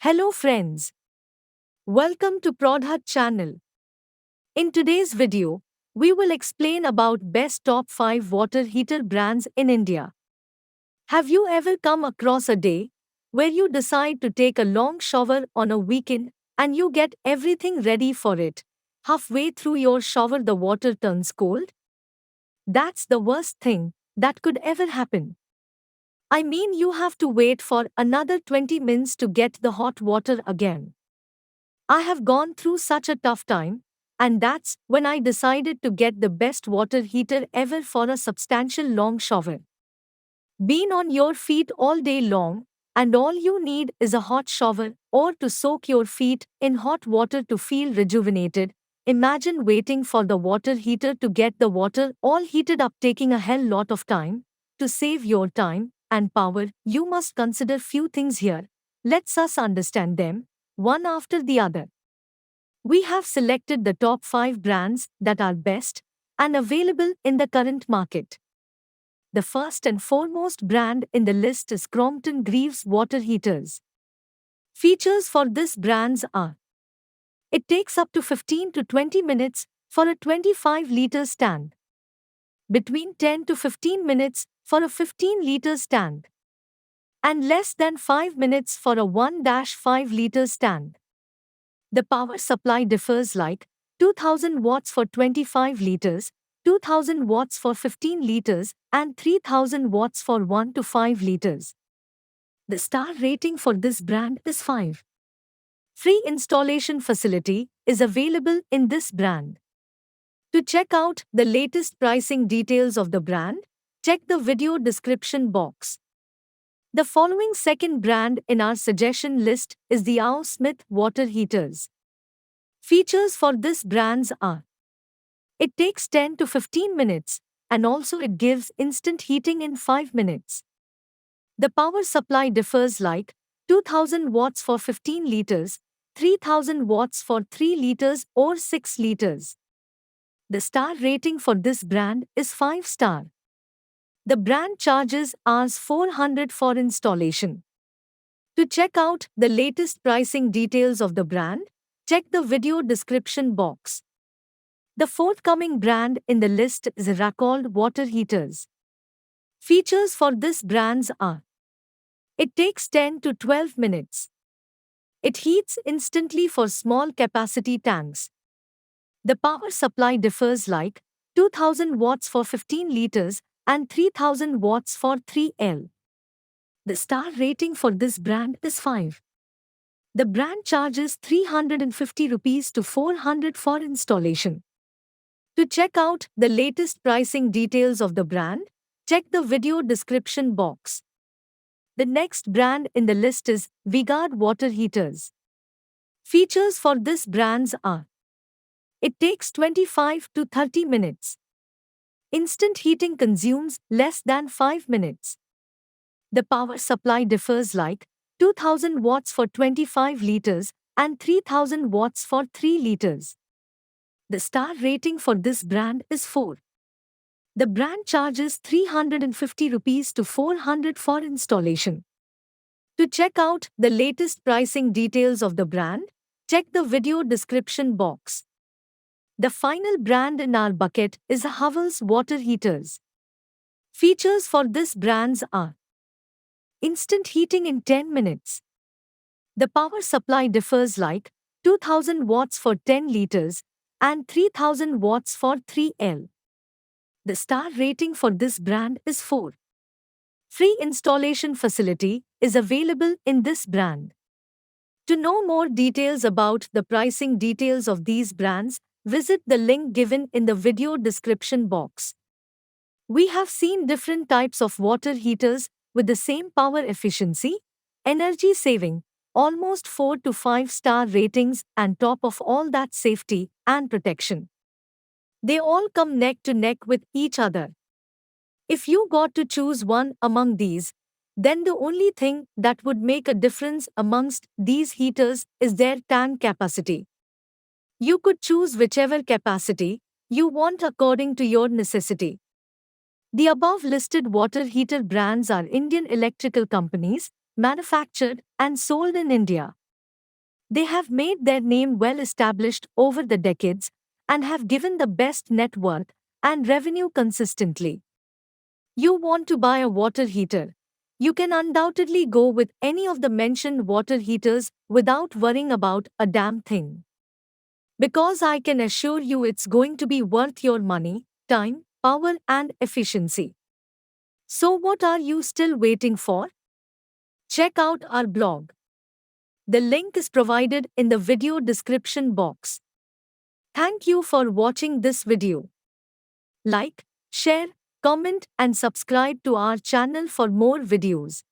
Hello friends, welcome to Prodhat channel. In today's video, we will explain about best top 5 water heater brands in India. Have you ever come across a day where you decide to take a long shower on a weekend and you get everything ready for it? Halfway through your shower the water turns cold? That's the worst thing that could ever happen. I mean you have to wait for another 20 minutes to get the hot water again. I have gone through such a tough time, and that's when I decided to get the best water heater ever for a substantial long shower. Being on your feet all day long, and all you need is a hot shower or to soak your feet in hot water to feel rejuvenated. Imagine waiting for the water heater to get the water all heated up, taking a hell lot of time. To save your time and power, you must consider few things here. Let's us understand them one after the other. We have selected the top 5 brands that are best and available in the current market. The first and foremost brand in the list is Crompton Greaves Water Heaters. Features for this brands are: it takes up to 15 to 20 minutes for a 25-liter stand, between 10 to 15 minutes for a 15-liter stand, and less than 5 minutes for a 1-5-liter stand. The power supply differs like 2000 watts for 25 liters, 2000 watts for 15 liters, and 3000 watts for 1 to 5 liters. The star rating for this brand is 5. Free installation facility is available in this brand. To check out the latest pricing details of the brand, check the video description box. The following second brand in our suggestion list is the Ao Smith Water Heaters. Features for this brands are: it takes 10 to 15 minutes, and also it gives instant heating in 5 minutes. The power supply differs like 2000 watts for 15 liters, 3000 watts for 3 liters or 6 liters. The star rating for this brand is 5 star. The brand charges Rs 400 for installation. To check out the latest pricing details of the brand, check the video description box. The forthcoming brand in the list is Racold Water Heaters. Features for this brands are: it takes 10 to 12 minutes. It heats instantly for small capacity tanks. The power supply differs like 2000 watts for 15 liters and 3000 watts for 3L. The star rating for this brand is 5. The brand charges 350 rupees to 400 for installation. To check out the latest pricing details of the brand, check the video description box. The next brand in the list is Vigard Water Heaters. Features for this brands are: it takes 25 to 30 minutes. Instant heating consumes less than 5 minutes. The power supply differs like 2000 watts for 25 liters and 3000 watts for 3 liters. The star rating for this brand is 4. The brand charges 350 rupees to 400 for installation. To check out the latest pricing details of the brand, check the video description box. The final brand in our bucket is Havells Water Heaters. Features for this brands are: instant heating in 10 minutes. The power supply differs like 2000 watts for 10 liters and 3000 watts for 3L. The star rating for this brand is 4. Free installation facility is available in this brand. To know more details about the pricing details of these brands, visit the link given in the video description box. We have seen different types of water heaters with the same power efficiency, energy saving, almost 4 to 5 star ratings, and top of all that, safety and protection. They all come neck to neck with each other. If you got to choose one among these, then the only thing that would make a difference amongst these heaters is their tank capacity. You could choose whichever capacity you want according to your necessity. The above listed water heater brands are Indian electrical companies, manufactured and sold in India. They have made their name well established over the decades and have given the best net worth and revenue consistently. You want to buy a water heater? You can undoubtedly go with any of the mentioned water heaters without worrying about a damn thing. Because I can assure you it's going to be worth your money, time, power, and efficiency. So, what are you still waiting for? Check out our blog. The link is provided in the video description box. Thank you for watching this video. Like, share, comment, and subscribe to our channel for more videos.